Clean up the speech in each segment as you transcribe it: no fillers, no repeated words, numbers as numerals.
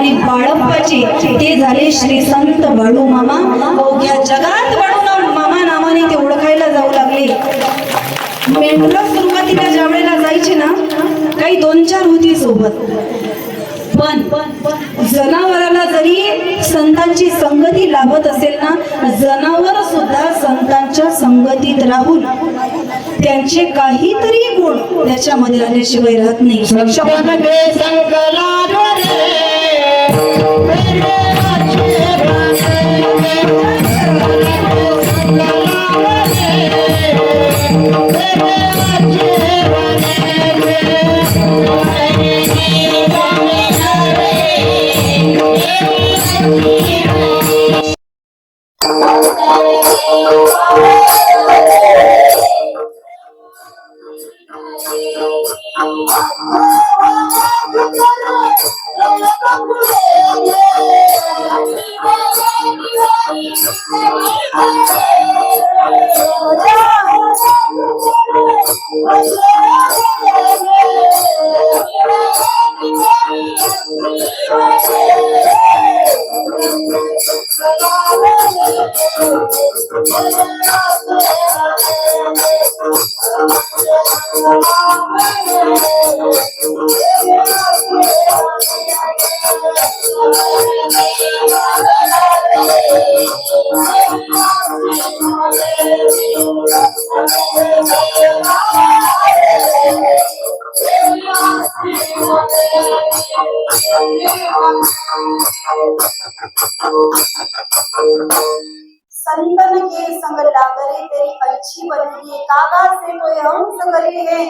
आणि बाळप्पाचे ते झाले श्री संत बाळू मामा. अवघ्या जगात बाळू मामा नावाने ते ओळखायला जाऊ लागले. मेंढरा सुरुवातीला ज्या वेळेला जायचे ना, काही 2-4 होती सोबत, पण जनावराला जरी संतांची संगती लाभत असेल ना, जनावर सुद्धा संतांच्या संगतीत राहून त्यांचे काहीतरी गुण त्याच्यामध्ये आल्याशिवाय राहत नाही. संतन के संग लागरे तेरी अच्छी बनेगी, कागा से कोई हंस करी है,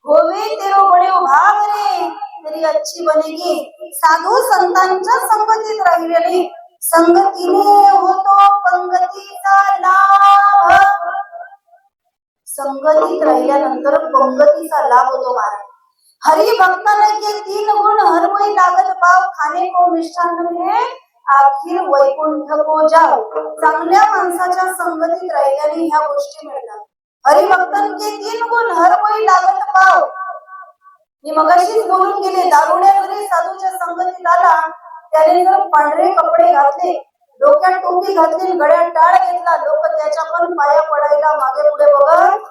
होवे तेरो बड़े भाग रे तेरी अच्छी बनेगी. साधू संतांच्या संगतीत राहिलेली, संगतीने होतो पंगतीचा लाभ. संगतीत राहिल्यानंतर पंगतीचा लाभ होतो महाराज. हरि भक्ताने के 3 गुण हर कोई लागत पाव, खाने को मिष्ठान मिळे आखिर वैकुंठ को जाओ. चांगल्या माणसाच्या संगतीत राहिल्याने ह्या गोष्टी मिळतात. हरिभक्तांचे 3 गुण हर कोई लागत पाव. मी मगाशीच बोलून गेले, दारुड्या जरी साधूच्या संगतीत आला, त्याने जर पांढरे कपडे घातले, डोक्यात टोपी घातली, गळ्यात टाळ घेतला, लोक त्याच्या पण पाया पडायला मागे पुढे बघत.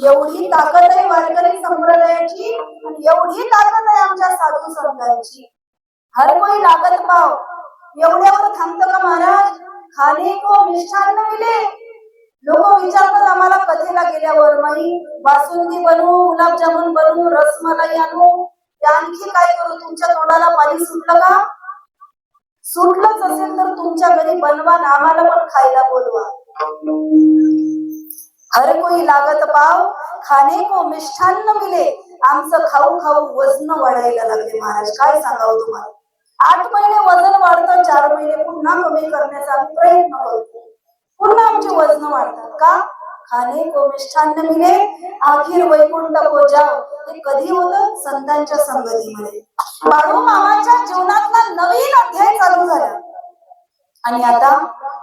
एवढी ताकद आहे वारकरी संप्रदायाची, एवढी ताकद आहे आमच्या साधू संतांची. हर कोई लागत पाव. एवढ्यावर थांबतं का महाराज? खाने को मिष्ठान मिले. लोक विचारतात आम्हाला कथेला गेल्यावर, माई बासुंदी बनवू, गुलाबजामुन बनवू, रसमलाई आणू, आणखी काय करू? तुमच्या तोंडाला पाणी सुटलं का? सुटलंच असेल तर तुमच्या घरी बनवा ना, आम्हाला पण खायला बोलवा. हर कोई लागत पाव, खाने को मिष्ठान मिले. आमचं खाऊ खाऊ वजन वाढायला लागले महाराज. काय सांगावं तुम्हाला? 8 महिने वजन वाढतं, 4 महिने पुन्हा कमी करण्याचा प्रयत्न करतो, पुन्हा आमचे वजन वाढतात. का? खाने को मिष्ठान मिले आखिर वैकुंठ को जाओ. हे कधी होतं? संतांच्या संगतीमध्ये. बाळू मामाच्या जीवनातला नवीन अध्याय चालू झाला आणि आता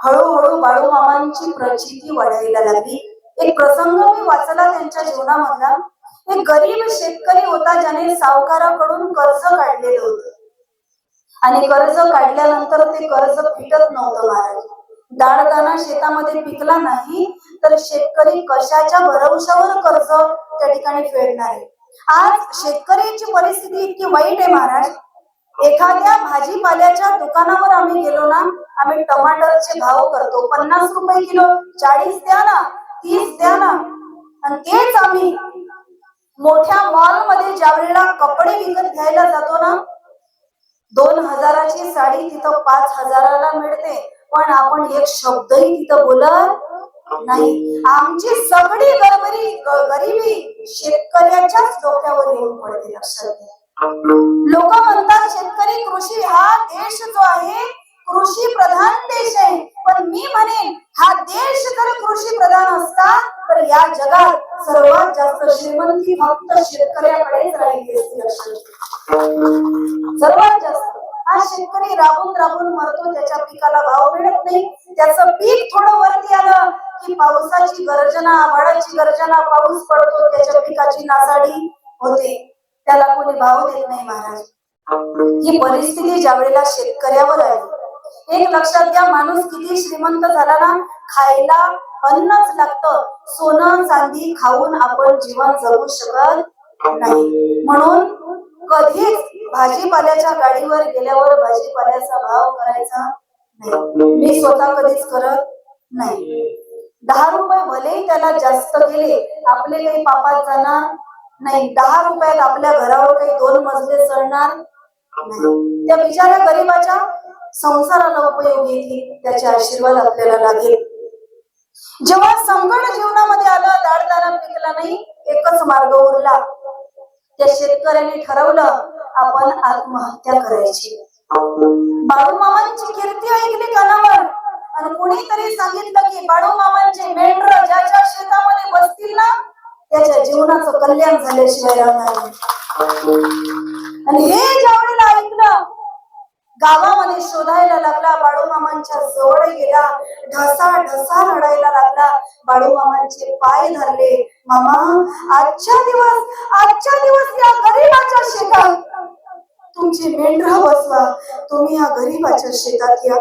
हळूहळू बाळू मामांची प्रचिती वाढायला लागली. एक प्रसंग मी वाचला त्यांच्या जीवनामधला. एक गरीब शेतकरी होता, ज्याने सावकाराकडून कर्ज काढलेलं होतं आणि कर्ज काढल्यानंतर ते कर्ज फिटत नव्हतं महाराज. दाणदाणा शेतामध्ये पिकला नाही तर शेतकरी कशाच्या भरवशावर कर्ज त्या ठिकाणी फेडणार आहे? आज शेतकऱ्याची परिस्थिती इतकी वाईट आहे महाराज. एखाद्या भाजीपाल्याच्या दुकानावर आम्ही गेलो ना, आम्ही टमाटरचे भाव करतो 50 रुपये किलो, 40 द्या ना, 30 द्या ना. आणि तेच आम्ही मोठ्या मॉल मध्ये ज्या वेळेला कपडे विकत घ्यायला जातो ना, 2000ची साडी तिथं 5000ला मिळते, पण आपण एक शब्दही तिथं बोलत नाही. आमची सगळी गरिबी शेतकऱ्याच्याच डोक्यावर येऊन पडते. लक्षात घ्या. लोक म्हणतात शेतकरी कृषी हा देश जो आहे कृषी प्रधान देश आहे, पण मी म्हणेन हा देश जर कृषी प्रधान असता तर या जगात सर्वात जास्त श्रीमंती फक्त शेतकऱ्याकडेच राहिली असती. सर्वात जास्त हा शेतकरी राबून राबून मरतो, त्याच्या पिकाला भाव मिळत नाही. त्याचं पीक थोडं वरती आलं की पावसाची गर्जना, आभाळाची गर्जना, पाऊस पडतो, त्याच्या पिकाची नासाडी होते, त्याला कोणी भाव देत नाही महाराज. ही परिस्थिती ज्या वेळेला शेतकऱ्यावर आली, एक लक्षात घ्या, माणूस किती श्रीमंत झाला ना, खायला अन्नच लागतं. सोनं चांदी खाऊन आपण जीवन जगू शकत नाही. म्हणून कधीच भाजीपाल्याच्या गाडीवर गेल्यावर भाजीपाल्याचा भाव करायचा नाही. मी स्वतः कधीच करत नाही. 10 रुपये भले त्याला जास्त गेले, आपले काही पापात जाणार नाही. 10 रुपयात आपल्या घरावर काही 2 मजले चढणार नाही. त्या बिचाऱ्या गरीबाच्या संसाराला उपयोगी येतील, त्याचे आशीर्वाद आपल्याला लागेल. जेव्हा संकट जीवनामध्ये आलं, दाडदारा पिकला नाही, एकच मार्ग उरला. त्या शेतकऱ्याने ठरवलं आपण आत्महत्या करायची. बाळूमामांची कीर्ती ऐकली कानावर, आणि कोणीतरी सांगितलं की बाळूमामांचे मेंढर ज्याच्या शेतामध्ये बसतील ना, त्याच्या जीवनाचं कल्याण झाल्याशिवाय राहणार नाही. आणि हे ज्यावेळेला ऐकलं, गावामध्ये शोधायला लागला, बाळूमामांच्या जवळ गेला, ढसा ढसा रडायला लागला. बाळूमामांचे पाय धरले. मामा, आजच्या दिवस या गरीबाच्या शेतात तुमची मेंढर बसवा, तुम्ही या गरीबाच्या शेतात या.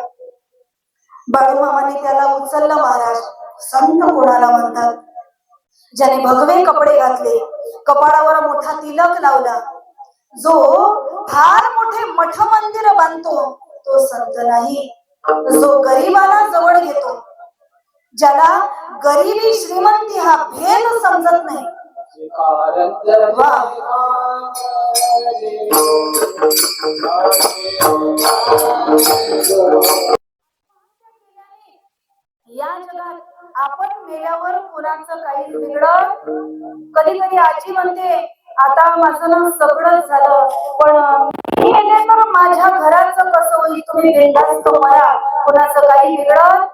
बाळूमामाने त्याला उचललं. महाराज, संत कोणाला म्हणतात? ज्याने भगवे कपडे घातले, कपाळावर मोठा तिलक लावला, जो फार मोठे मठ मंदिर बांधतो, तो संत नाही. जो गरीबाला जवळ घेतो, ज्याला गरिबी श्रीमंती हा भेद समजत नाही. या जगात आपण मेल्यावर कुणाचं काही बिघडत. कधी कधी आजी म्हणते, आता माझं ना सगळंच झालं, पण मी गेले तर माझ्या घराचं कसं होईल? तुम्ही बिनधास्त मरा, कुणाचं काही बिघडत.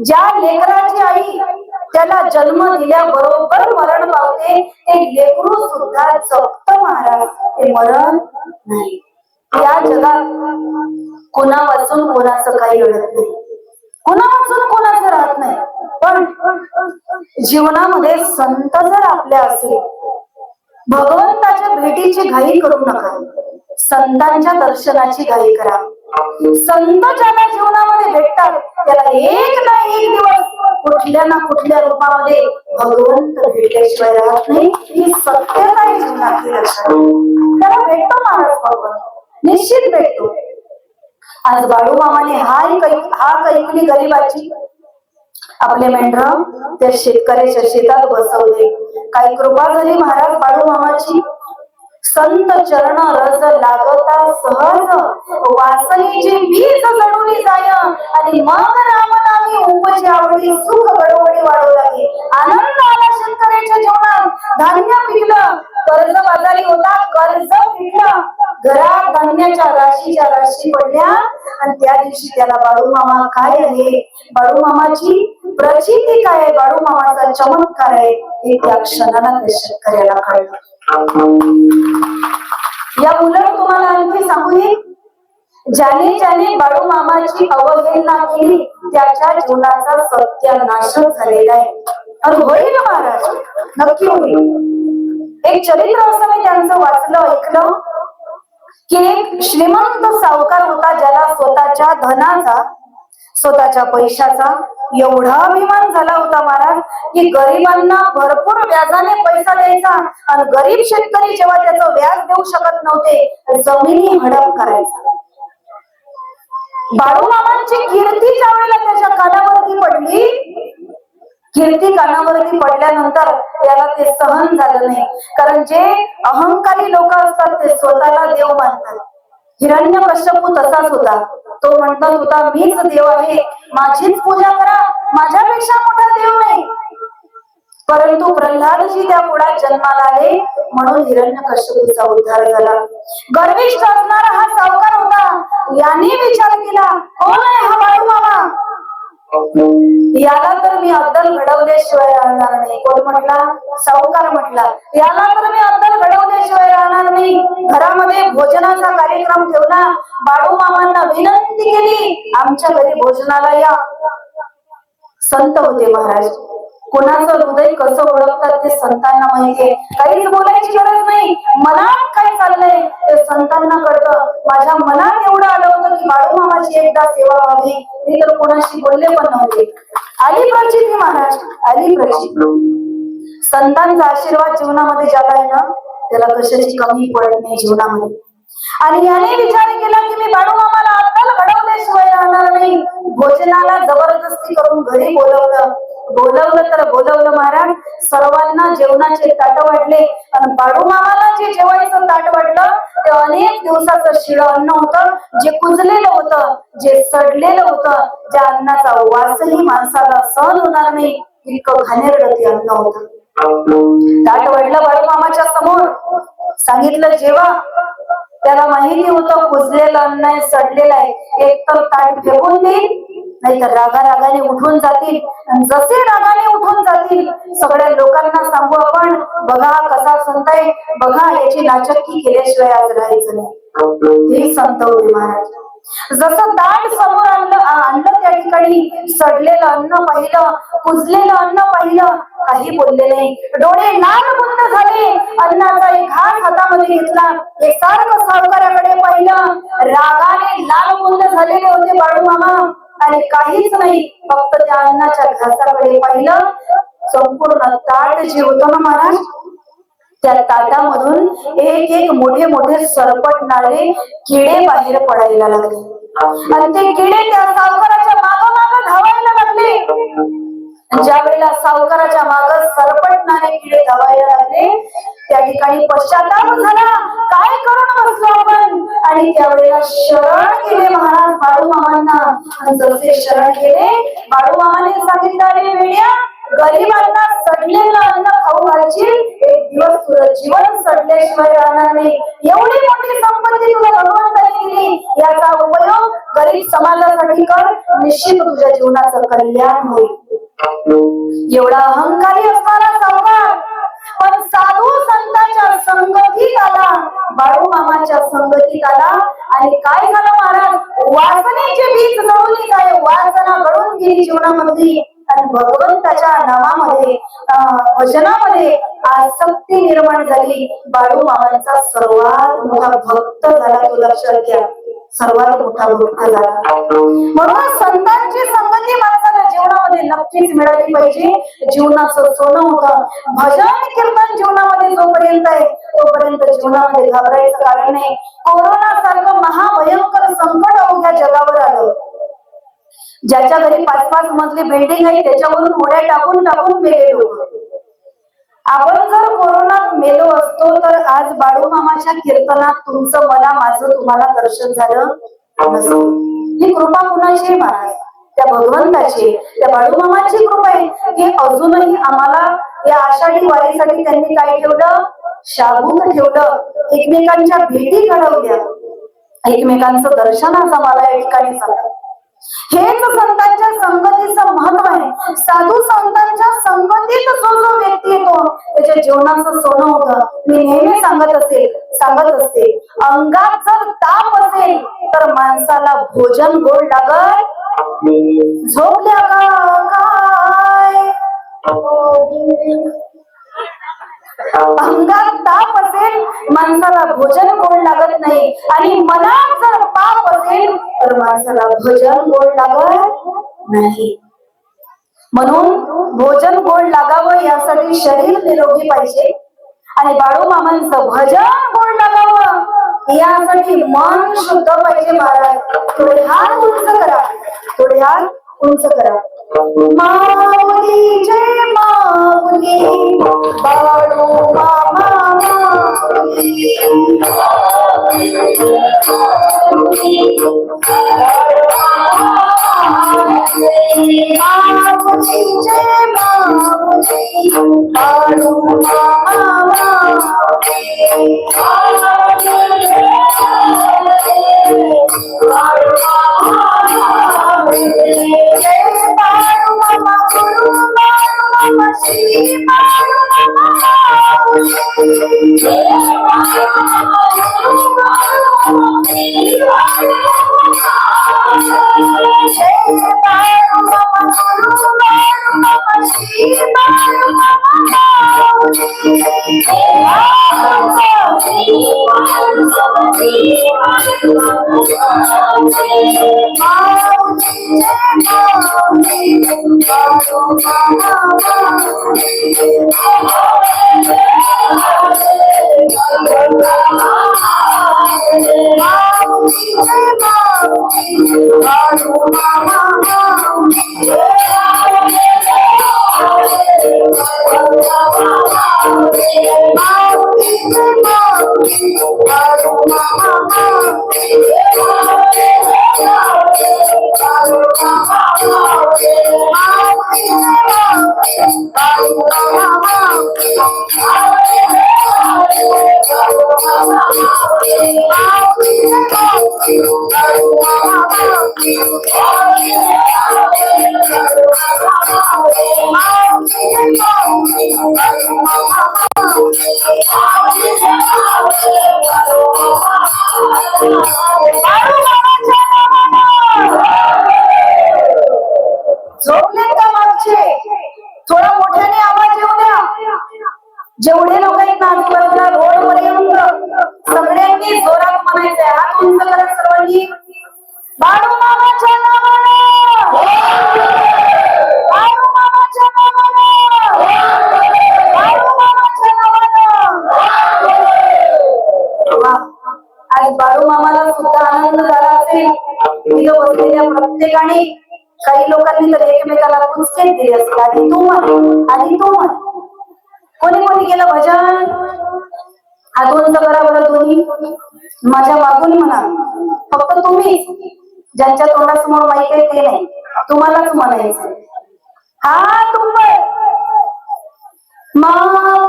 ज्या लेकराची आई त्याला जन्म दिल्याबरोबर मरण पावते, ते लेकरू सुद्धा जगत महाराज, ते मरण नाही. या जगात कोणापासून कोणाचं काही घडत नाही, कोणापासून कोणाचं राहत नाही. पण जीवनामध्ये संत जर आपल्या असेल, भगवंताच्या भेटीची घाई करू नका, संतांच्या दर्शनाची घाई करा. संत ज्याला जीवनामध्ये भेटतात, त्याला एक ना एक दिवस कुठल्या ना कुठल्या रूपामध्ये भगवंत भेटल्याशिवाय राहत नाही. ही सत्यता आहे जीवनातली. लक्षात त्याला भेटतो महाराज, भगवंत निश्चित भेटतो. आज बाळूमामाने हाक ऐकली गरीबाची, आपले मेंढर त्या शेतकऱ्याच्या शेतात बसवले. काही कृपा झाली महाराज बाळूमामाची. संत चरण रस लागता सहज, वासनेची बीज जडून जाय, आणि मग रामनामी उपजी आवडी, सुख गडबडी वाढू लागली. आनंद आला शेतकऱ्याच्या जीवनात. धान्य पिकलं, कर्ज बाजारी होता, कर्ज पिकलं, घरात धान्याच्या राशीच्या राशी पडल्या. आणि त्या दिवशी त्याला बाळूमामा काय आहे, बाळूमामाची प्रचिती काय आहे, बाळूमामाचा चमत्कार आहे, हे त्या क्षणाला त्या शेतकऱ्याला कळलं. या उलट तुम्हाला आणखी सांगू नये, ज्याने बाळूमामाची अवहेलना केली, त्याच्या जीवनाचा सत्यानाशच झालेला आहे. आणि होईल महाराज, नक्की होईल. एक चरित्र असं मी त्यांचं वाचलं, ऐकलं की एक श्रीमंत सावकार होता, ज्याला स्वतःच्या धनाचा, स्वतःच्या पैशाचा एवढा अभिमान झाला होता महाराज, की गरिबांना भरपूर व्याजाने पैसा द्यायचा. आणि गरीब शेतकरी जेव्हा त्याचं व्याज देऊ शकत नव्हते, जमिनी हडप करायचा. बाळूमामांची कीर्ती ज्या वेळेला त्याच्या कानावरती पडली, कीर्ती कानावरती पडल्यानंतर त्याला ते सहन झालं नाही. कारण जे अहंकारी लोक असतात, ते स्वतःला देव मानतात. हिरण्यकश्यपू तसाच होता. तो म्हणत होता, मीच देव आहे, माझीच पूजा करा, माझ्यापेक्षा मोठा देव नाही. परंतु प्रल्हादजी त्या कुळात जन्माला आले, म्हणून हिरण्यकश्यपूचा उद्धार झाला. गर्विष्ठ असणारा हा सावकार होता. याने विचार केला, कोण आहे हा बाळूमामा? याला तर मी अद्दल घडवल्याशिवाय राहणार नाही. कोण म्हटला? सावकार म्हटला. याला तर मी अद्दल घडवल्याशिवाय राहणार नाही. घरामध्ये भोजनाचा कार्यक्रम ठेवला. बाळूमामांना विनंती केली, आमच्या घरी भोजनाला या. संत होते महाराज. कोणाचं हृदय कसं ओळखतात ते संतांना माहितीये. काहीच बोलायची गरज नाही. मनात काय चाललंय ते संतांना कळतं. माझ्या मनात एवढं आलं होतं की बाळूमामाची एकदा सेवा व्हावी. मी तर कोणाशी बोलले पण नव्हते. आली प्रचिती महाराज, आली प्रचिती. संतांचा आशीर्वाद जीवनामध्ये ज्याला आहे ना त्याला कशाची कमी पडत नाही जीवनामध्ये. आणि याने विचार केला की मी बाळूमामाला अक्कल घडवल्याशिवाय राहणार नाही. भोजनाला जबरदस्ती करून घरी बोलवलं तर बोलवलं महाराज. सर्वांना जेवणाचे ताट वाढले आणि बाळूमामाला जे जेवायचं ताट वाटलं ते अनेक दिवसाचं शिळं अन्न होतं, जे कुजलेलं होतं, जे सडलेलं होतं, ज्या अन्नाचा वासही माणसाला सहन होणार नाही इतकं घाणेरडं ते अन्न होतं. ताट वाढलं बाळूमामाच्या समोर, सांगितलं जेवा. त्याला माहिती होतं कुजलेलं अन्न आहे, सडलेलं आहे. एक तर ताट फेकून देईल नाहीतर रागाने उठून जातील. जसे रागाने उठून जातील सगळ्या लोकांना सांगू आपण बघा कसा संत आहे, बघा याची नाचक्की केल्याशिवाय आज राहायचं नाही. हे संत होते महाराज. जसं ताट समोर आणलं त्या ठिकाणी सडलेलं अन्न पाहिलं, कुजलेलं अन्न पाहिलं, काही बोलले नाही. डोळे लाल बुंद झाले. अन्नाचा एक घास हातामध्ये घेतला, एक सारखं सावकाराकडे पाहिलं. रागाने लाल बुंद झालेले होते बाळूमामा आणि काहीच नाही, फक्त त्या अन्नाच्या घासाकडे पाहिलं. संपूर्ण ताट जे होतं ना महाराज त्या ताटामधून एक एक मोठे मोठे सरपटणारे किडे बाहेर पडायला लागले आणि ते किडे त्या सावकाराच्या माग धावायला लागले. ज्या वेळेला सावकाराच्या माग सरपटणारे किडे धावायला लागले त्या ठिकाणी पश्चाताप झाला. काय करून बसलो आपण? आणि त्यावेळेला शरण केले महाराज बाळूमामांना. जसे शरण केले बाळूमामाने सांगितलं अरे वेड्या, गरिबांना सडलेलं अन्न खाऊ घालशील, एक दिवस तुझं जीवन सडल्याशिवाय राहणार नाही. एवढी मोठी संपत्ती तुला भगवंताने दिली, याचा उपयोग गरीब समाजासाठी कर, निश्चित तुझ्या जीवनाचं कल्याण होईल. एवढा अहंकारी असणारा सावकार पण साधू संतांच्या संगतीत आला, बाळूमामाच्या संगतीत आला. आणि काय झालं महाराज, वासनेचे बीज जळून जाय, वासना घडून गेली जीवनामध्ये आणि भगवंताच्या नामामध्ये भजनामध्ये आसक्ती निर्माण झाली. बाळूमामांचा सर्वात मोठा भक्त झाला. तो लक्षात घ्या, सर्वात मोठा भक्त झाला. म्हणून संतांची संगती माणसाला जीवनामध्ये नक्कीच मिळाली पाहिजे. जीवनाचं सोनं होतं भजन कीर्तन. जीवनामध्ये जोपर्यंत आहे तोपर्यंत जीवनामध्ये घाबरायचं कारण नाही. कोरोना सारखं महाभयंकर संकट अवघ्या जगावर आलं. ज्याच्या घरी 5-5 मजली बिल्डिंग आहे त्याच्यावरून उड्या टाकून मेले लोक. आपण जर कोरोनात मेलो असतो तर आज बाळूमामाच्या कीर्तनात तुमचं मला माझं तुम्हाला दर्शन झालं नसतं. ही कृपा कुणाची महाराज? त्या भगवंताची, त्या बाळूमामाची कृपा आहे की अजूनही आम्हाला या आषाढी वारीसाठी त्यांनी काय ठेवलं, शाबूत ठेवलं. एकमेकांच्या भेटी घडवल्या, एकमेकांचं दर्शनाचं आम्हाला या ठिकाणी झालं. हेच संतांच्या संगतीचं महत्व आहे. साधू संतांच्या संगतीत जो व्यक्ती येतो त्याच्या जीवनाचं सोनं होतं. मी नेहमी सांगत असते अंगात जर ताप असेल तर माणसाला भोजन गोड लागत, झोपल्या काय अंगात ताप असेल माणसाला भोजन गोड लागत नाही. आणि मनात जर पाप असेल तर माणसाला भोजन गोड लागत नाही. म्हणून भोजन गोड लागावं यासाठी शरीर निरोगी पाहिजे आणि बाळूमामांचं भजन गोड लागावं यासाठी मन शुद्ध पाहिजे. महाराज थोडे हात उंच करा, थोडे हात उंच करा. माऊली जय माऊली, बाळूमामा माऊली, माऊली जय माऊली, बाळूमामा माऊली. झोपले का मागचे? थोडा मोठ्याने आवाज येऊ द्या. जेवढे लोक आहेत ना आजूबाजूला रोड पर्यंत सगळ्यांनी जोरात म्हणायचंय. हात उंच करा सर्वांनी. बाळू मामाच्या नावानं, बाळू मामाच्या नावानं, बाळू मामाच्या नावानं. वा, आज बाळू मामाला सुद्धा आनंद झाला असेल. तिथं बसलेल्या प्रत्येकाने, काही लोकांनी तर एकमेकाला पुचकेच दिले असतील. आधी तू म्हण, आधी तू म्हण. कोणी कोणी केलं भजन? हात उंच करा बरं दोन्ही. माझ्या मागून म्हणा. फक्त तुम्ही, ज्यांच्या तोंडासमोर माहिती आहे ते नाही, तुम्हालाच म्हणायचं. हा तुंबळ मा